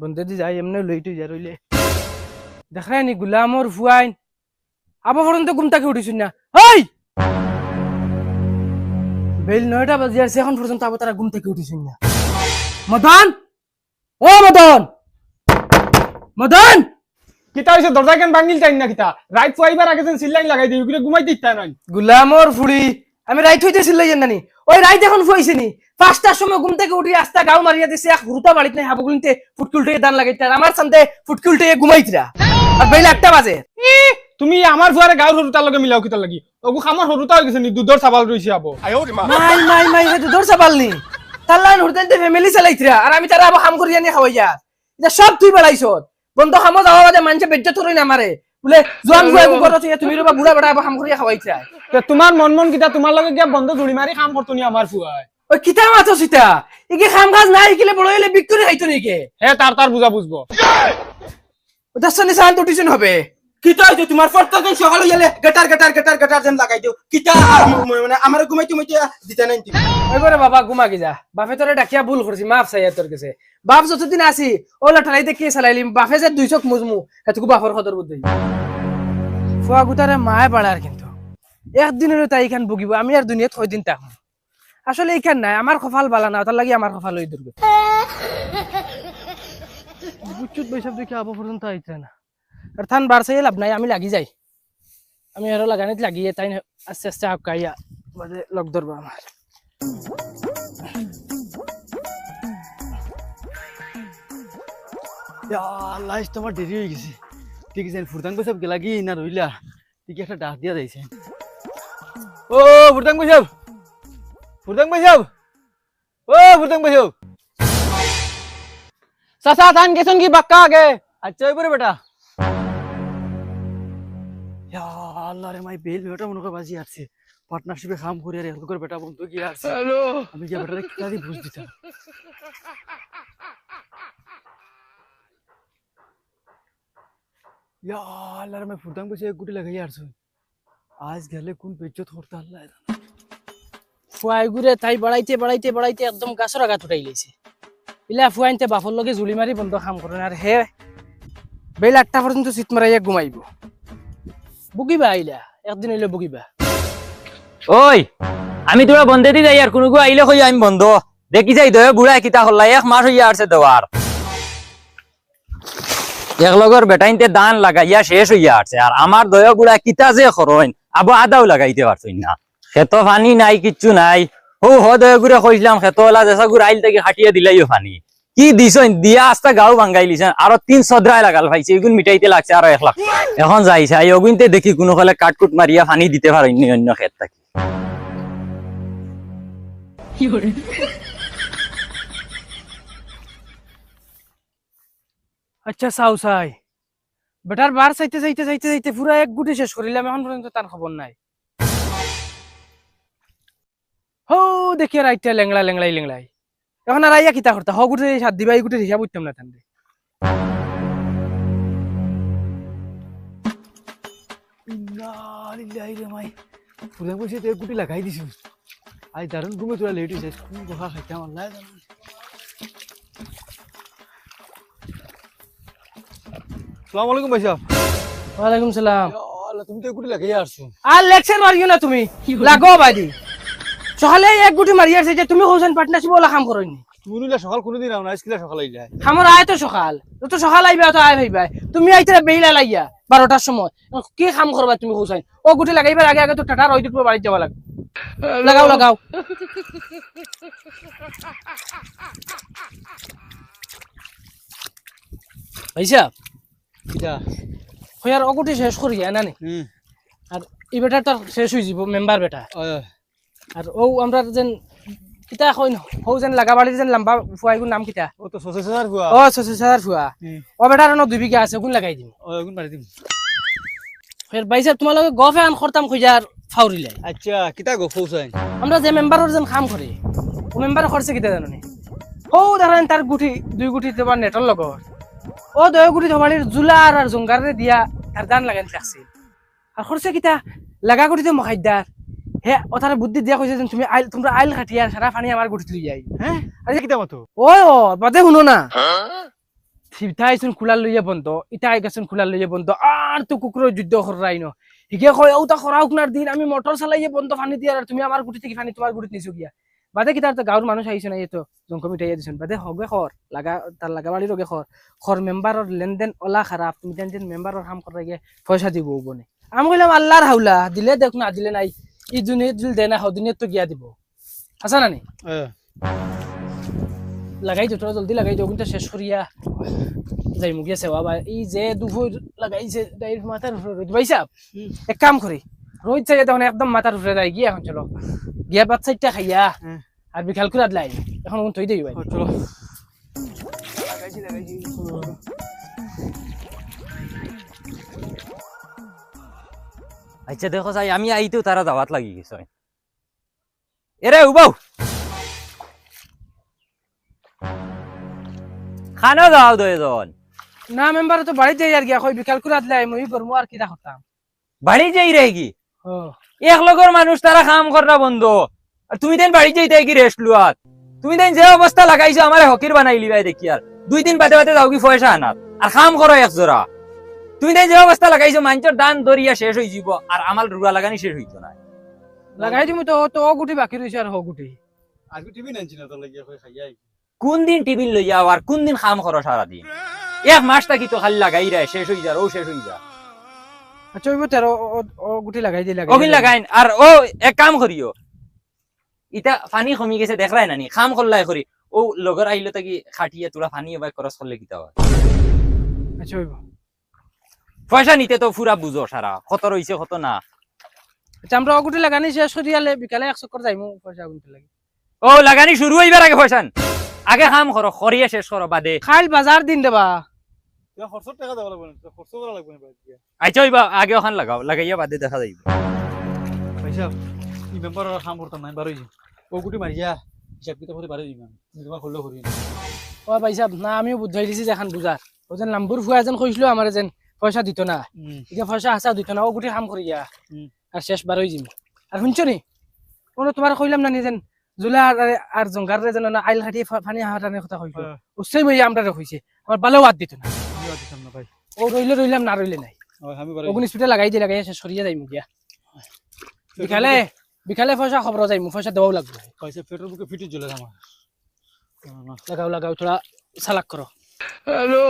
বন্ধে দি যাই এমনি লইটু যা রইলে দেখাই নি গুলামর ফুয়াইন আবার পর্যন্ত ঘুম থেকে উঠিস না হই বেল 9টা বাজে আর এখন পর্যন্ত আবার তারা ঘুম থেকে উঠিস না মদন ও মদন মদন কিতা হইছে দরজা কেন ভাঙিল চাই না কিতা রাইট ফাইবার আগে যেন সিল লাইন লাগাই দিই ওগুলো ঘুমাই দিতা নাই গুলামর ফুড়ি আমি রাইট হইতেছিল জানি ওই রাইট এখন ফুয়াইছে নি 5টার সময় ঘুম থেকে উঠি আস্তা গাও মারিয়া দিছে এক হুরুতা বাড়িতে নাই হাবগুলিতে ফুটকুলটে দান লাগাইতে আর আমার সামনে ফুটকুলটে ঘুমাইতরা আর বেল 1টা বাজে তুমি আমার ফুয়ারে গাঁর হরুতার লগে মিলাও কিতা লাগি ওগু খামার হরুতা হয়ে গেছে নি দুধর সাবাল রইছে আবো মাই হে দুধর সাবালনি তাল্লান হুরতাইতে ফ্যামিলি চালাইতরা আর আমি তারা আবার কাম করি আনি খাওয়াইয়া এটা সব তুই বেলাইছত বন্ধ খামো যাওয়া বাদে মানুষে বেজ্জত হরই না মারে বলে জোয়ান ফুয়া করতে তুমি রবা বুড়া বড়া আবার কাম করিয়া খাওয়াইতরা তোমার মন কিতা তোমার লগে গিয়া বন্ধ জুড়ি মারি কাম করতো নি আমার ফুয়ায় ওই কিতা মাথো সিতা ইকে কাম কাজ নাই কিলে বড় হইলে বিক্রি খাইতো নিকে হে তার বুঝা বুঝবো ওটা সনি সান তো টিউশন হবে কিতা হইতো তোমার প্রত্যেকদিন সকালে গেলে গটার যেন লাগাই দিও কিতা মানে আমার ঘুমাইতে দিতা নাই তুমি ওইবারে বাবা ঘুমা কি যা বাপে তোরে ডাকিয়া ভুল করছি মাফ চাইয়া তোর কাছে বাপ যতদিন আসি ওলা ঠালাইতে কে চালাইলি বাপে যে 2 চোখ মুজমু এতকু বাপর কদর বুদ্ধি ফুয়া গুতারে মায়ে বাড়ার কিন্তু একদিনেরও তাই এখান ভুগিব আমি আর দুনিয়াত কয়দিন থাকবো আসলে এইখান নাই আমার কপাল বালা না তার লাগি আমার কপাল ওই দুর্গ বুচুত বৈশাখ দেখে আবো পর্যন্ত আইছে না আর থান বাড়ছে লাভ নাই আমি লাগি যাই আমি আরো লাগানিত লাগিয়ে তাই আস্তে আস্তে আকাইয়া বাজে লগ ধরবো আমার লাইস তোমার দেরি হয়ে গেছে ঠিক আছে ফুরদাং বৈশাখ গেলা কি না রইলা ঠিক একটা ডাক দিয়া যাইছে ও ফুরদাং বৈশাখ চাচা ধান গেছন কি বাক্কা আগে আচ্ছা ওই বেটা আল্লাহ রে মাই বেল বেটা মনে করে বাজি আসছে পার্টনারশিপে কাম করে আর এত করে বেটা বন্ধু গিয়ে আসছে আমি গিয়ে বেটারে কিতা দিয়ে বুঝ দিতাম আল্লাহ রে মাই ফুরদাং বসে এক গুটি লাগাই আসছো আজ গেলে কোন বেজ্জত করতে আল্লাহ ফুয়াই ঘুরে তাই বাড়াইতে একদম গাছর আঘাত উঠাই লাইছে ইলা ফুয়াইনতে বাপর লগে জুলি মারি বন্ধ কাম করেন আর হে বেল 8টা পর্যন্ত চিত মারাইয়া ঘুমাইব বুকিবা আইলা একদিন হইলে বুকিবা ওই আমি তোরা বন্ধে দি যাই আর কোনো আইলে কই আমি বন্ধ দেখি যাই দয় বুড়া কিতা হল্লা 1 মাস হইয়া আসছে দেওয়ার এক লগর বেটাইনতে দান লাগাইয়া শেষ হইয়া আসছে আর আমার দয় বুড়া কিতা যে খরইন আবো আদাও লাগাইতে পারছই না খেত পানি নাই কিচ্ছু নাই দয় গুড়া কইছিলাম খেতলা যেসা গুড় আইল থেকে হাটিয়া দিলাইও পানি কি দিছইন দিয়া আস্তা গাও ভাঙ্গাই লিছেন আরো 3 সদরায় লাগাল ভাইছে এগুন মিটাইতে লাগছে আরো 1 লাখ এখন যাইছে এই অগুনতে দেখি কোনো ফলে কাটকুট মারিয়া পানি দিতে পারেনি অন্য ক্ষেত থাকি আচ্ছা সাউসাই বেটার বার চাইতে পুরা এক গুটি শেষ করিলাম এখন পর্যন্ত তার খবর নাই হো দেখি রাইতে লেংলাই এখন আর আইয়া কিতা করতা হ গুটি সাত দিবা এই গুটি হিসাব উঠতাম না তান্ডে ফুরদাং বসে এক গুটি লাগাই দিছো আজ দারুণ ঘুমে তোরা লেট হয়েছে কোন গোহা খাইতাম আল্লাহ জানে আসসালামু আলাইকুম ভাই সাহেব ওয়ালাইকুম সালাম আল্লাহ তুমি তো এক গুটি লাগাই আসছো আর লেকচার মারিও না তুমি লাগো বাদি সকালে এক গুটি মারি আসছে যে তুমি হোসেন পার্টনারশিপ ওলা কাম করনি তুমি নিলা সকাল কোনদিন আও না আজকে সকাল আই যায় আমার আয় তো সকাল আইবা তো আয় ভাইবা তুমি আইতে বেইলা লাগিয়া 12টার সময় কি কাম করবা তুমি হোসেন ও গুটি লাগাইবার আগে তো টাটা রই দিতে বাড়ি যাওয়া লাগবে লাগাও ভাইসা কিটা হয়ার অগুটি শেষ করি আনানি আর এই বেটা তার শেষ হয়ে যাব মেম্বার বেটা আর ও আমরা যেন কিতা কইন হও যেন লাগাবাড়ি যেন লম্বা ফুয়াইগুর নাম কিতা ও তো 60000 ফুয়া ও 60000 ফুয়া ও বেটার ন 2 বিঘা আছে কোন লাগাই দিম ও গুণ মারি দিম ফের ভাইসা তোমার লগে গফে আন করতাম কইজার ফাউরিলে আচ্ছা কিতা গো ফৌসাইন আমরা যে মেম্বারের যেন কাম করি ও মেম্বার খরচে কিতা জানো নি ও ধরেন তার গুটি 2 গুটি দেবার নেটর লগর ও 2 গুটি ধবাড়ির জুলার আর জঙ্গারে দিয়া তার দান লাগান লাগছিল আর খরচে কিতা লাগা গুটি তো মখাইদার হে ওথারে বুদ্ধি দিয়া কইছে তুমি তোমরা আইল খাটিয়া সারা পানি আমার গুটি তুই যাই হ্যাঁ আরে কিতা মতো ও বাদে শুনো না সিধা আইসুন খোলার লইয়া বন্ধ ইটা আই গেছেন খোলার লইয়া বন্ধ আর তো কুকুর যুদ্ধ করাই ন হিগে কয় ও তা খরাও কুনার দিন আমি মোটর চালাইয়ে বন্ধ পানি দিয়ে আর তুমি আমার গুটি থেকে পানি তোমার গুটিত নিছো গিয়া বাদে কি তার তো গাঁৱৰ মানুষ আইছে না এতো জঙ্ক মিটাইয়া দিছেন বাদে হগে খর লাগা তার লাগা বাড়ি রগে খর মেম্বারর লেনদেন ওলা খারাপ তুমি তেন মেম্বারর কাম করাই গিয়ে পয়সা দিব বনে আমি কইলাম আল্লাহর হাওলা দিলে দেখ না দিলে নাই ই দুনিয়া দিল দেনা হদিনে তো গিয়া দিব আছা না নি লাগাই দিও তোরা জলদি লাগাই দিও কিন্তু শেষ করিয়া যাই মুগিয়া সেবা বা এই যে দুপুর লাগাইছে ডাইরেক্ট মাথার উপরে রোদ ভাই সাহেব এক কাম করি রোদ চাই তখন একদম মাথার উপরে যাই গিয়া এখন চলো গিয়া বাদ সাইডটা খাইয়া আর বিকাল করে আদলাই এখন থই দেই ভাই চলো আচ্ছা দেখো চাই আমি আইতেও তারা দাওয়াত লাগি গেছে এরে উবাও খানা দাও দুজন না মেম্বার তো বাড়িতে যাই আর গিয়া কই বিকাল করে আদলাই মই করমু আর কিটা করতাম বাড়ি যাই রে কি ও এক লগর মানুষ তারা কাম করা বন্ধ আর তুমি দেন বাড়ি যাইতে কি রেস্ট লুয়াত তুমি দেন যে অবস্থা লাগাইছো আমারে হকির বানাইলি ভাই দেখি আর 2 দিন বাদে বাদে যাও কি পয়সা আনাত আর কাম করো এক জোড়া তুমি দেন যে অবস্থা লাগাইছো মানুষের দান দরিয়া শেষ হয়ে যাব আর আমার রুয়া লাগানি শেষ হইতো না লাগাই দিমু তো তো ও গুটি বাকি রইছে আর হ গুটি আজকে টিভি নানছি না তোর লাগিয়া কই খাইয়াই কোন দিন টিভি লই যাও আর কোন দিন কাম করো সারা দিন এক মাস থাকি তো খালি লাগাই রে শেষ হই যা ও শেষ হই যা আচ্ছা ওই তের ও গুটি লাগাই দি লাগাই অভিন লাগাইন আর ও এক কাম করিও ইটা পানি কমি গেছে দেখলাই নানি কাম করলাই করি ও লগর আইলো তাকি খাটিয়া তোরা পানি এবার খরচ করলে কিতা হয় আচ্ছা ওইব পয়সা নিতে তো পুরা বুঝো সারা কত রইছে কত না আচ্ছা আমরা ও গুটি লাগানি শেষ করিয়ালে বিকালে 100 করে যাইমু পয়সা গুনতে লাগি ও লাগানি শুরু হইবার আগে পয়সা আগে কাম করো খরিয়া শেষ করো বাদে খাইল বাজার দিন দেবা তুই খরচ টাকা দেওয়া লাগবে না খরচ করা লাগবে না ভাই আচ্ছা হইবা আগে ওখান লাগাও লাগাইয়া বাদে দেখা যাইব পয়সা ই মেম্বার কাম করতাম না বারোই ও গুটি মারিয়া হিসাব কিতাব করে বারোই দিলাম তোমার করলে করি ও ভাই সাহেব না আমিও বুঝাই দিছি যে এখন বুঝার ও যেন নাম্বর ফুয়া যেন কইছিল আমার যেন পয়সা দিত না এতিয়া পয়সা আসা দিত না ও গুটি কাম করিয়া আর শেষ বারোই জিম আর শুনছো নি কোনো তোমার কইলাম না নিজেন জুলা আর জঙ্গার রে যেন না আইল খাটি পানি হাটানের কথা কইছো উচ্চই বই আমরা কইছে আমার ভালো বাদ দিত না দিতাম না ভাই ও রইলে রইলাম না রইলে নাই আমি ওগুন স্পিডে লাগাই দি লাগাই শেষ করিয়া যাইমু গিয়া বিকালে বিকালে পয়সা খবর যাইমু পয়সা দেওয়াও লাগবে পয়সা পেট্রোল বুকে ফিটে জ্বলে আমার লাগাও লাগাও থোড়া চালাক করো হ্যালো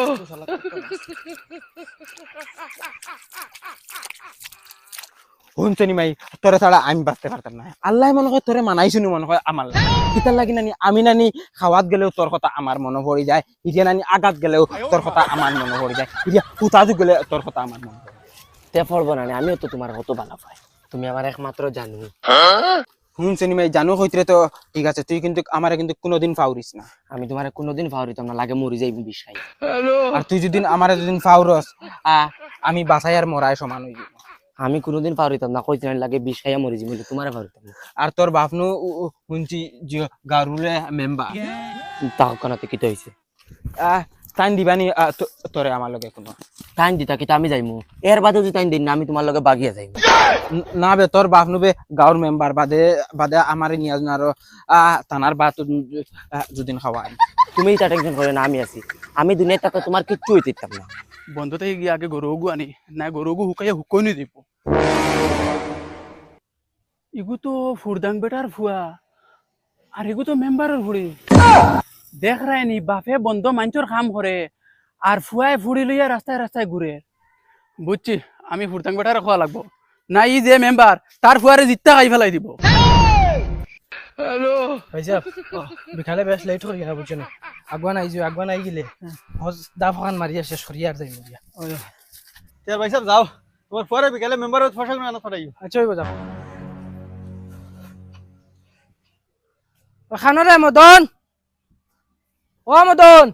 শুনছনি মাই তোরে ছাড়া আমি বাঁচতে পারতাম না আল্লাহ মনে হয় তোরে মানাইছুনি মনে হয় আমার কিতার লাগি নানি আমি নানি খাওয়াত গেলেও তোর কথা আমার মনে পড়ে যায় ইতিয়া নানি আগাত গেলেও তোর কথা আমার মনে পড়ে যায় ইতিয়া উতাজু গেলে তোর কথা আমার মনে পড়ে তে পড়বো না আমিও তো তোমার কত ভালো পাই তুমি আমার একমাত্র জানো শুনছনি মাই জানো হইতরে তো ঠিক আছে তুই কিন্তু আমারে কিন্তু কোনোদিন ফাউরিস না আমি তোমার কোনোদিন ভাবরিতাম না লাগে মরি যাইব বিষাই আর তুই যদি আমারে যদি ফাউরস আমি বাঁচাই আর মরায় সমান হই যাব আমি কোনোদিন ভাবরিতাম না কইতে লাগে বিষাইয়া মরি যাইব তোমারে ভাবরিতাম না আর তোর বাপনু শুনছি গারুলে মেম্বার তাও কানাতে কি হইছে টাইম দিবানি তোরে আমার লগে কোনো টাইম দিতা কি আমি যাইমু এর বাদে যদি টাইম দিন না আমি তোমার লগে বাগিয়া যাইব না বে তোর বাপনু বে গাঁৱৰ মেম্বার বাদে বাদে আমারে নিয়া আর তানার বাত যদিন খাওয়াই তুমি তা টেনশন করে না আমি আছি আমি দুনিয়াতে থাকতে তোমার কিচ্ছু হইতাম না বন্ধ থেকে গিয়ে আগে গরুগু আনি না গরুগু হুকাইয়া হুকইনি দিব ইগু তো ফুরদাং বেটার ফুয়া আর ইগু তো মেম্বারের ফুড়ি দেখ রায়নি বাপে বন্ধ মানুষের কাম করে আর ফুয়ায় ফুড়ি লইয়া রাস্তায় রাস্তায় ঘুরে বুঝছি আমি ফুরদাং বেটার খোয়া লাগবো না ই যে মেম্বার তার ফুয়ারে জিত্তা খাই ফেলাই দিব হ্যালো ভাই সাহেব বিকালে বেশ লেট হয়ে গেল বুঝছো না আগুয়ান আই গেলে দা ফান মারিয়া শেষ করিয়া আর যাইমু গিয়া তেল ভাই সাহেব যাও তোমার ফুয়ারে বিকালে মেম্বারের ফসল না ফটাই আচ্ছা হইব যাও খানো রে মদন ও মদন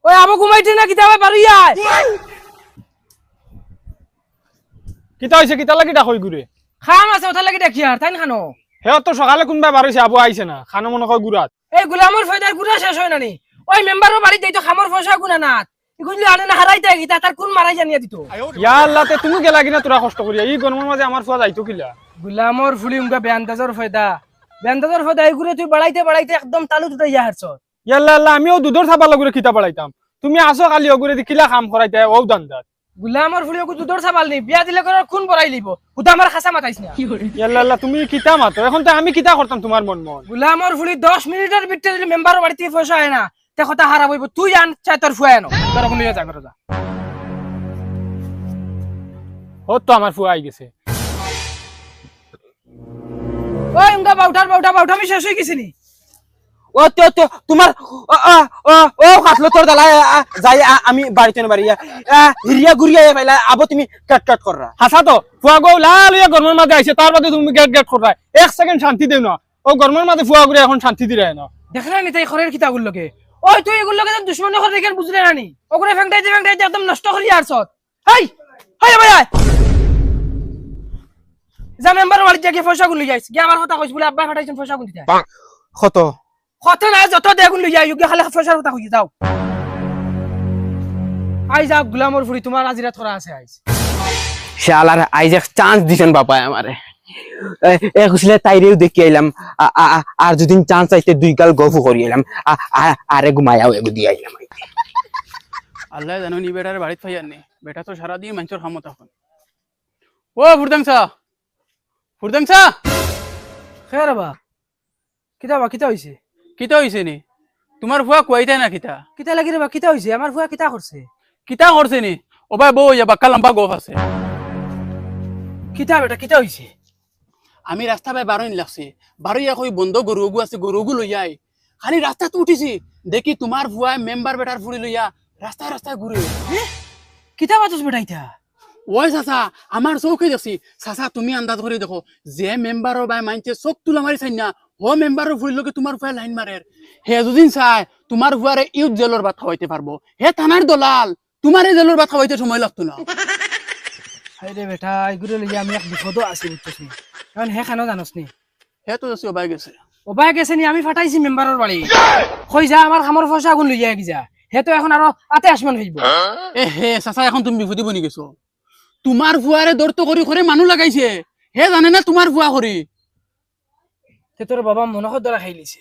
ওই আবু ঘুমাইতে না কিতাবে পারিয়া কিতা হইছে কিতা লাগি ডাকই গুরে খাম আছে ওটা লাগি দেখি আর তাই খানো হে তো সকালে কোনবা বারইছে আবু আইছে না খানো মনে কয় গুরাত এই গোলামর ফয়দার গুড়া শেষ হয় নানি ওই মেম্বারও বাড়ি যাইতো খামর পয়সা গুনা না ইগুলি আনে না হারাইতে গিতা তার কোন মারাই জানিয়া দিত ইয়া আল্লাহ তে তুমি গেলা কিনা তোরা কষ্ট করিয়া এই গরমের মাঝে আমার ফুয়া যাইতো কিলা গোলামর ফুলি উনকা বেয়ান্দাজর ফয়দা এগুলো তুই বাড়াইতে একদম তালু তুটাইয়া হারছ ইয়া আল্লাহ আল্লাহ আমিও দুধর ছাপা লাগরে খিতা বাড়াইতাম তুমি আসো খালি ওগুরে দি কিলা কাম করাইতে ও দান্দাত গুলামৰ ফুলি ওকে দুধৰ চাবাল নি বিয়া দিলে করে কোন বড়াই লিব হুদা আমার খাসা মাতাইছ না ইয়াল্লা তুমি কিতা মাতো এখন তো আমি কিতা করতাম তোমার মন মন গুলামৰ ফুলি 10 মিনিটের ভিতরে যদি মেম্বারের বাড়িতে পয়সা হয় না তে কথা হারাব হইব তুই আন চাই তোর ফুয়া আনো তোর কোন যা করে যা ও তো আমার ফুয়া আই গেছে ওই উঙ্গা বাউটার আমি শেষ হয়ে গেছি নি ও তো তোমার ও খাসলো তোর দালা যাই আমি বাড়িতে না বাড়ি হিরিয়া গুরিয়া পাইলা আবো তুমি কাট কররা হাসা তো ফুয়া গো লাল ইয়া গরমের মাঝে আইছে তার বাদে তুমি গেট করবা 1 সেকেন্ড শান্তি দেও না ও গরমের মাঝে ফুয়া গুরে এখন শান্তি দিরে না দেখলা নি তাই খরের কিতাগুল লগে ওই তুই এগুল লগে দুশমন করে দেখেন বুঝলে না নি ওগুরে ফেংটাইতে একদম নষ্ট করি আরছত হাই হাই ভাই যা মেম্বার বাড়ি গিয়ে পয়সা গুলি যাইছ গিয়ে আমার কথা কইছ বলে আব্বা ফাটাইছেন পয়সা গুলি দিতে কত না যত দেখুন লই যাই গিয়ে খালি পয়সার কথা কই যাও আই যা গুলামর ফুরি তোমার আজিরা থরা আছে আইছ শালার আইজ এক চান্স দিছেন বাবা আমারে এ খুশলে তাইরেও দেখি আইলাম আর যদি চান্স আইতে দুই গাল গফু করি আইলাম আরে ঘুমায়াও এগু দিয়ে আইলাম আল্লাহ জানো নি বেটার বাড়িত ফাইয়ার নি বেটা তো সারাদিন মানুষের খামত এখন ও ফুরদাংসা খের বা কিতা হইছে কিতা হইছে নি তোমার ফুয়া কুয়াইতাই না কিতা কিতা লাগি রে বা কিতা হইছে আমার ফুয়া কিতা করছে কিতা করছে নি ও ভাই বউ ইয়া বাক্কা লম্বা গোফ আছে কিতা বেটা কিতা হইছে আমি রাস্তা বাই বারোইন লাগছি বারোইয়া কই বন্ধ গরুগু আছে গরুগু লইয়াই খালি রাস্তাতে উঠিছি দেখি তোমার ফুয়া মেম্বার বেটার ফুড়ি লইয়া রাস্তায় ঘুরে কিতা বাতস বেটা ইতা ওই চাচা আমার চৌকে দেখছি চাচা তুমি আন্দাজ করে দেখো যে মেম্বারও বাই মাইনছে চোখ তুলা মারি চাই না ও মেম্বারও ফুড়ি লগে তোমার ফুয়া লাইন মারে হে দুদিন চাই তোমার ফুয়ারে ইউথ জেলের ভাত খাওয়াইতে পারবো হে থানার দলাল তোমার এই জেলের ভাত খাওয়াইতে সময় লাগতো না আরে বেটা এগুলো লইয়া আমি এক বিপদ আছি বুঝছস নি কারণ হে খানো জানোস নি হে তো যাচ্ছি ওবাই গেছে ওবাই গেছে নি আমি ফাটাইছি মেম্বারের বাড়ি কই যা আমার খামর পয়সা আগুন লইয়া গিয়া হে তো এখন আরো আতে আসমান হইব এ হে চাচা এখন তুমি বিপদে বনি গেছো তোমার ফুয়ারে দৌড় করে করে মানুষ লাগাইছে হে জানে না তোমার ফুয়া করি তে তোর বাবা মনখর দ্বারা খাই লিছে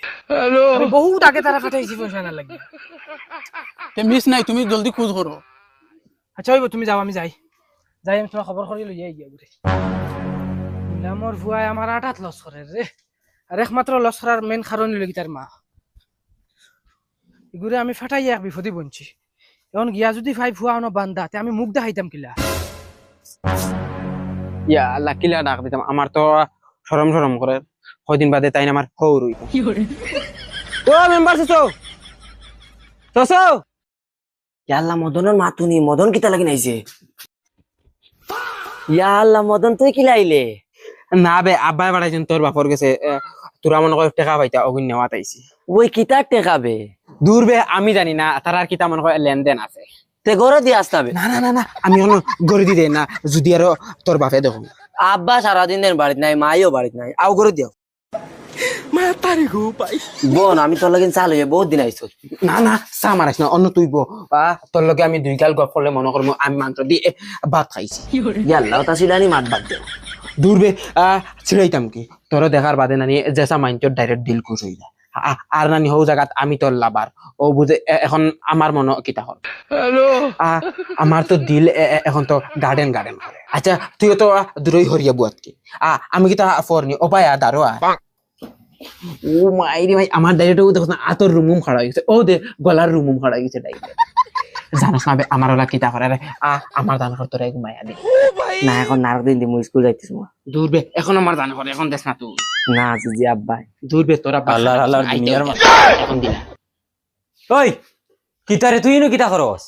আমি বহুত আগে তারা ফাটাইছি পয়সা না লাগি তে মিস নাই তুমি জলদি খোঁজ করো আচ্ছা হইব তুমি যাও আমি যাই আমি তোমার খবর করি লইয়া গিয়া ঘুরে আমার ভুয়াই আমার আটাত লস করে রে আর একমাত্র লস করার মেন কারণ হইল তার মা এগুলো আমি ফাটাই এক বিপদে বনছি এখন গিয়া যদি ভাই ভুয়া হনো বান্ধা তে আমি মুখ দেখাইতাম কিলা ইয়া আল্লাহ কিলা ডাক দিতাম আমার তো সরম করে কয়দিন বাদে তাই না আমার হৌর হইতো ও মেম্বার সসো ইয়াল্লা মদনের মাতুনি মদন কিতা লাগি নাইছে ইয়াল্লা মদন তুই কি লাইলে না বে আব্বাই বাড়াইছেন তোর বাপর গেছে তোরা মনে করে টেকা পাইতা অগুন নেওয়া তাইছি ওই কিতা টেকাবে দূর বে আমি জানি না তার আর কিতা মনে করে লেনদেন আছে তে গড়ে দিয়ে আসতে না আমি এখন গড়ে দিতে না যদি আরো তোর বাপে দেখো আব্বা সারাদিন দিন বাড়িত নাই মাইও বাড়িত নাই আও করে দিও মা তারি গো পাই বোন আমি তোর লাগিন চাল হয়ে বহুত দিন আইছো না চা মারাইছ না অন্য তুই তোর লগে আমি দুই গাল গপ করলে মনে করবো আমি মাত্র দিয়ে ভাত খাইছি ইয়াল্লা তা সিলানি মাত বাদ দেও দূর বে ছিড়াইতাম কি তোর দেখার বাদে নানি জেসা মাইন্ডর ডাইরেক্ট দিল খুশ হয়ে যায় আর নানি হৌ জায়গাত আমি তোর লাভার ও বুঝে এখন আমার মনে কিতা হল আমার তো দিল এখন তো গার্ডেন করে আচ্ছা তুইও তো দূরই হরিয়া বুয়াতকে আমি কিতা ফরনি ও পায় দারো ও মাইরি মাই আমার ডাইরেক্ট দেখো না আতর রুমুম খাড়া হয়ে গেছে ও দে গলার রুমুম খাড়া হয়ে গেছে ডাইরেক্ট জানাস না আমার ওলা কিতা করে আমার দান করতে রে মায়া দি না এখন নারক দিন দিমু স্কুল যাইতিস মা দূর বে এখন আমার দান করে এখন দেখ না তুই না জি আব্বা দূর বে তোরা আল্লাহ দুনিয়ার এখন দিলা ওই কিতারে তুই নো কিতা করস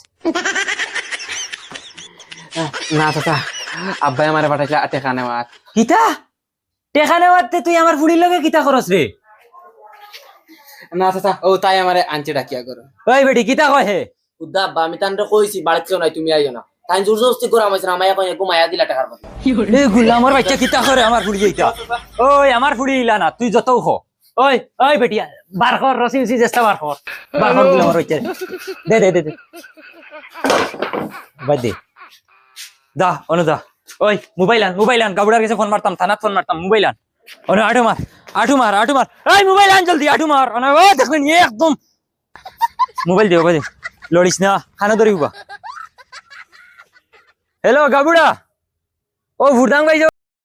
না চাচা আব্বাই আমারে পাঠাইছে টেকা নেওয়া কিতা টেকা নেওয়াতে তুই আমার ফুড়ির লগে কিতা করস রে না চাচা ও তাই আমারে আনছে ডাকিয়া করো ওই বেটি কিতা কয় হে উদ্দা আব্বা আমি তানরে কইছি বাড়িতে নাই তুমি আইও না তাই জোর জবরদস্তি করে আমায় মায়া কই ঘুমায়া দিলা টাকার কথা এই গুলামর বাচ্চা কিতা করে আমার ফুড়ি এইটা ওই আমার ফুড়ি ইলা না তুই যতও হ ওই বেটি বার কর রসি চেষ্টা বার কর গুলামর বাচ্চা দে বাদ দে যা অনু যা ওই মোবাইল আন গাবুড়ার কাছে ফোন মারতাম থানাত ফোন মারতাম মোবাইল আন অনু আঠু মার ওই মোবাইল আন জলদি আঠু মার অনু ও দেখবেন একদম মোবাইল দে লড়িস না খানো ধরিবা হেলো গাবুড়া ও ভুটাং ভাই